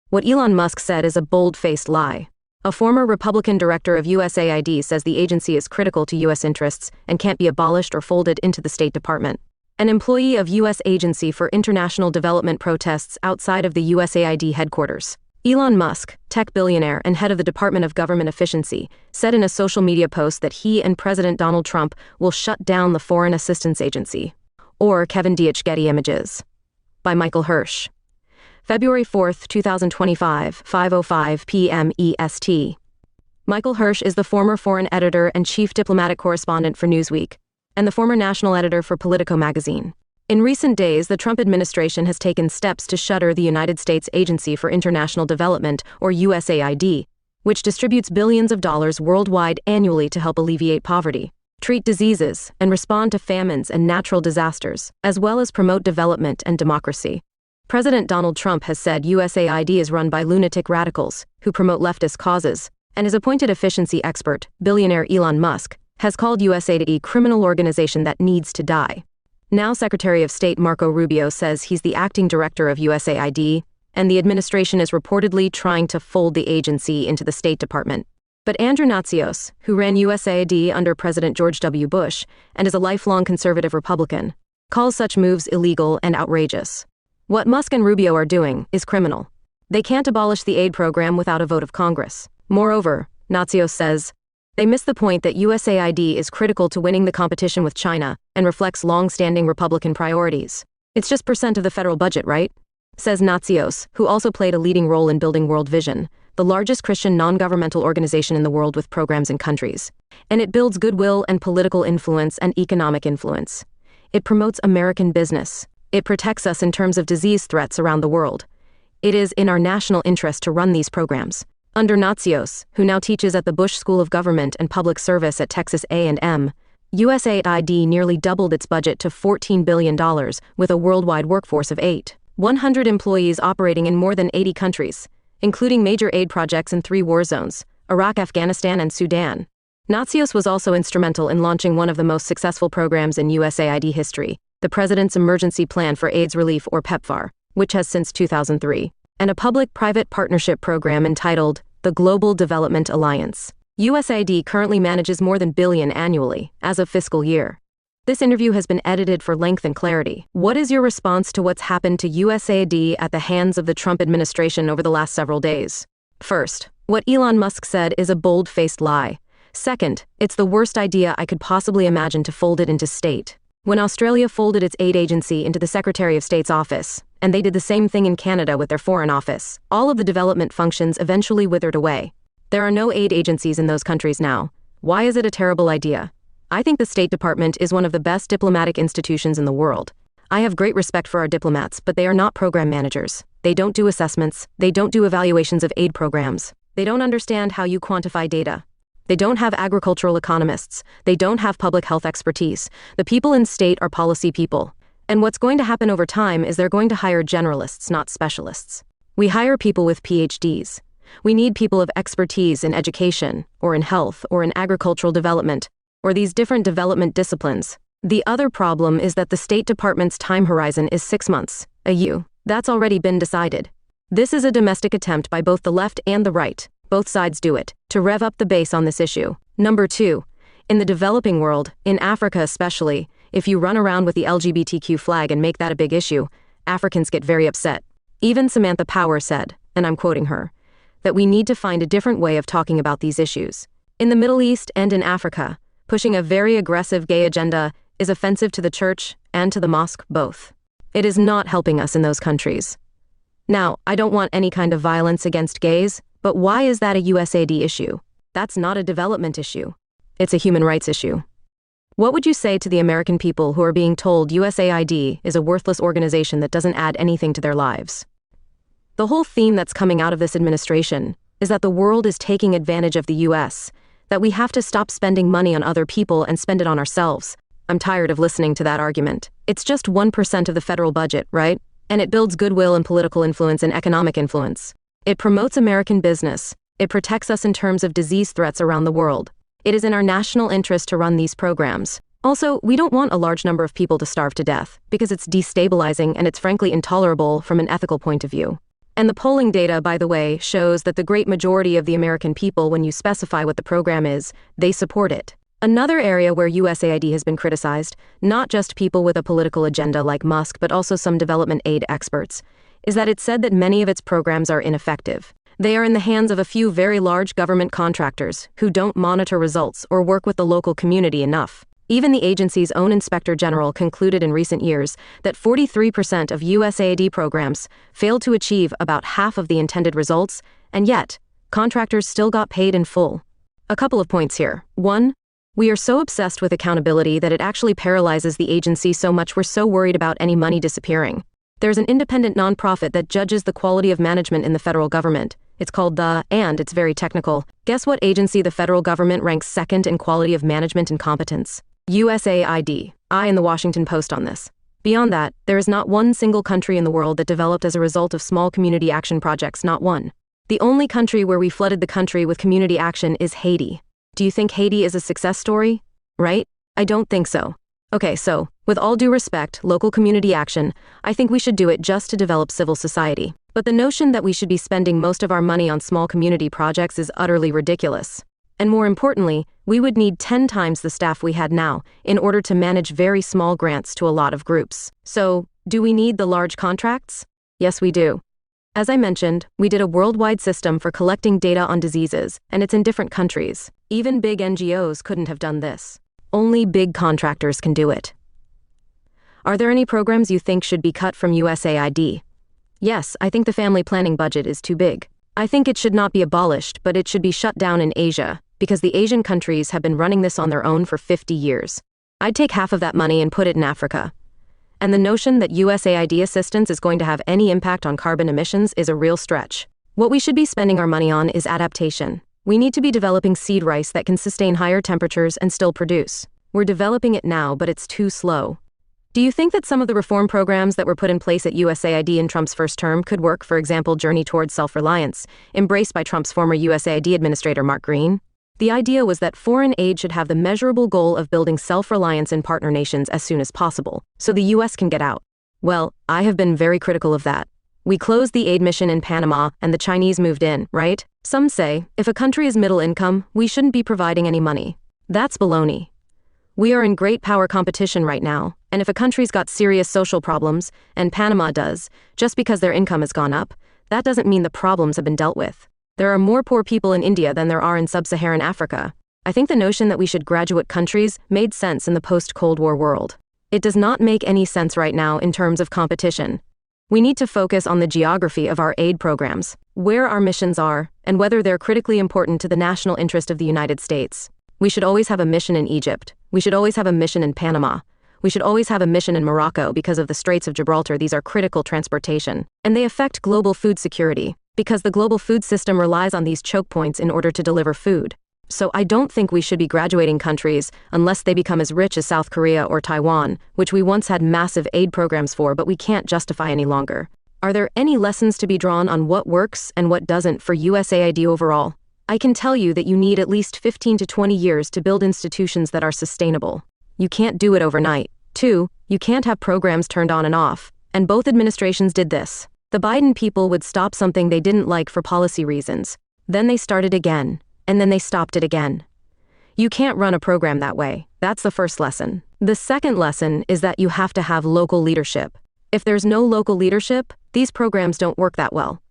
What Elon Musk said is a bold-faced lie. A former Republican director of USAID says the agency is critical to U.S. interests and can't be abolished or folded into the State Department. An employee of U.S. Agency for International Development protests outside of the USAID headquarters. Elon Musk, tech billionaire and head of the Department of Government Efficiency, said in a social media post that he and President Donald Trump will shut down the Foreign Assistance Agency. Or Kevin Deitch. Getty Images. By Michael Hirsch. February 4, 2025, 5:05 p.m. EST. Michael Hirsch is the former foreign editor and chief diplomatic correspondent for Newsweek, and the former national editor for Politico magazine. In recent days, the Trump administration has taken steps to shutter the United States Agency for International Development, or USAID, which distributes billions of dollars worldwide annually to help alleviate poverty, treat diseases, and respond to famines and natural disasters, as well as promote development and democracy. President Donald Trump has said USAID is run by lunatic radicals who promote leftist causes, and his appointed efficiency expert, billionaire Elon Musk, has called USAID a criminal organization that needs to die. Now Secretary of State Marco Rubio says he's the acting director of USAID, and the administration is reportedly trying to fold the agency into the State Department. But Andrew Natsios, who ran USAID under President George W. Bush and is a lifelong conservative Republican, calls such moves illegal and outrageous. What Musk and Rubio are doing is criminal. They can't abolish the aid program without a vote of Congress. Moreover, Natsios says, they miss the point that USAID is critical to winning the competition with China and reflects long-standing Republican priorities. It's just % of the federal budget, right? Says Natsios, who also played a leading role in building World Vision, the largest Christian non-governmental organization in the world with programs in countries. And it builds goodwill and political influence and economic influence. It promotes American business. It protects us in terms of disease threats around the world. It is in our national interest to run these programs. Under Natsios, who now teaches at the Bush School of Government and Public Service at Texas A&M, USAID nearly doubled its budget to $14 billion with a worldwide workforce of 100 employees operating in more than 80 countries, including major aid projects in 3 war zones, Iraq, Afghanistan, and Sudan. Natsios was also instrumental in launching one of the most successful programs in USAID history, the President's Emergency Plan for AIDS Relief, or PEPFAR, which has since 2003, and a public-private partnership program entitled the Global Development Alliance. USAID currently manages more than $1 billion annually, as of fiscal year. This interview has been edited for length and clarity. What is your response to what's happened to USAID at the hands of the Trump administration over the last several days? First, what Elon Musk said is a bold-faced lie. Second, it's the worst idea I could possibly imagine to fold it into state. When Australia folded its aid agency into the Secretary of State's office, and they did the same thing in Canada with their foreign office, all of the development functions eventually withered away. There are no aid agencies in those countries now. Why is it a terrible idea? I think the State Department is one of the best diplomatic institutions in the world. I have great respect for our diplomats, but they are not program managers. They don't do assessments. They don't do evaluations of aid programs. They don't understand how you quantify data. They don't have agricultural economists. They don't have public health expertise. The people in state are policy people. And what's going to happen over time is they're going to hire generalists, not specialists. We hire people with PhDs. We need people of expertise in education, or in health, or in agricultural development, or these different development disciplines. The other problem is that the State Department's time horizon is 6 months, a year. That's already been decided. This is a domestic attempt by both the left and the right. Both sides do it, to rev up the base on this issue. Number 2, in the developing world, in Africa especially, if you run around with the LGBTQ flag and make that a big issue, Africans get very upset. Even Samantha Power said, and I'm quoting her, that we need to find a different way of talking about these issues. In the Middle East and in Africa, pushing a very aggressive gay agenda is offensive to the church and to the mosque both. It is not helping us in those countries. Now, I don't want any kind of violence against gays, but why is that a USAID issue? That's not a development issue. It's a human rights issue. What would you say to the American people who are being told USAID is a worthless organization that doesn't add anything to their lives? The whole theme that's coming out of this administration is that the world is taking advantage of the US, that we have to stop spending money on other people and spend it on ourselves. I'm tired of listening to that argument. It's just 1% of the federal budget, right? And it builds goodwill and political influence and economic influence. It promotes American business. It protects us in terms of disease threats around the world. It is in our national interest to run these programs. Also, we don't want a large number of people to starve to death, because it's destabilizing and it's frankly intolerable from an ethical point of view. And the polling data, by the way, shows that the great majority of the American people, when you specify what the program is, they support it. Another area where USAID has been criticized, not just people with a political agenda like Musk, but also some development aid experts, is that it said that many of its programs are ineffective. They are in the hands of a few very large government contractors who don't monitor results or work with the local community enough. Even the agency's own Inspector General concluded in recent years that 43% of USAID programs failed to achieve about half of the intended results, and yet, contractors still got paid in full. A couple of points here. 1. We are so obsessed with accountability that it actually paralyzes the agency so much we're so worried about any money disappearing. There's an independent nonprofit that judges the quality of management in the federal government. It's called and it's very technical. Guess what agency the federal government ranks second in quality of management and competence? USAID. I in the Washington Post on this. Beyond that, there is not one single country in the world that developed as a result of small community action projects, not one. The only country where we flooded the country with community action is Haiti. Do you think Haiti is a success story? Right? I don't think so. Okay, so, with all due respect, local community action, I think we should do it just to develop civil society. But the notion that we should be spending most of our money on small community projects is utterly ridiculous. And more importantly, we would need 10 times the staff we had now in order to manage very small grants to a lot of groups. So, do we need the large contracts? Yes, we do. As I mentioned, we did a worldwide system for collecting data on diseases, and it's in different countries. Even big NGOs couldn't have done this. Only big contractors can do it. Are there any programs you think should be cut from USAID? Yes, I think the family planning budget is too big. I think it should not be abolished, but it should be shut down in Asia, because the Asian countries have been running this on their own for 50 years. I'd take half of that money and put it in Africa. And the notion that USAID assistance is going to have any impact on carbon emissions is a real stretch. What we should be spending our money on is adaptation. We need to be developing seed rice that can sustain higher temperatures and still produce. We're developing it now, but it's too slow. Do you think that some of the reform programs that were put in place at USAID in Trump's first term could work, for example, Journey Towards Self-Reliance, embraced by Trump's former USAID administrator Mark Green? The idea was that foreign aid should have the measurable goal of building self-reliance in partner nations as soon as possible, so the US can get out. Well, I have been very critical of that. We closed the aid mission in Panama and the Chinese moved in, right? Some say, if a country is middle income, we shouldn't be providing any money. That's baloney. We are in great power competition right now, and if a country's got serious social problems, and Panama does, just because their income has gone up, that doesn't mean the problems have been dealt with. There are more poor people in India than there are in sub-Saharan Africa. I think the notion that we should graduate countries made sense in the post-Cold War world. It does not make any sense right now in terms of competition. We need to focus on the geography of our aid programs, where our missions are, and whether they're critically important to the national interest of the United States. We should always have a mission in Egypt. We should always have a mission in Panama. We should always have a mission in Morocco because of the Straits of Gibraltar. These are critical transportation, and they affect global food security, because the global food system relies on these choke points in order to deliver food. So I don't think we should be graduating countries unless they become as rich as South Korea or Taiwan, which we once had massive aid programs for, but we can't justify any longer. Are there any lessons to be drawn on what works and what doesn't for USAID overall? I can tell you that you need at least 15 to 20 years to build institutions that are sustainable. You can't do it overnight. 2, you can't have programs turned on and off, and both administrations did this. The Biden people would stop something they didn't like for policy reasons. Then they started again, and then they stopped it again. You can't run a program that way. That's the first lesson. The second lesson is that you have to have local leadership. If there's no local leadership, these programs don't work that well.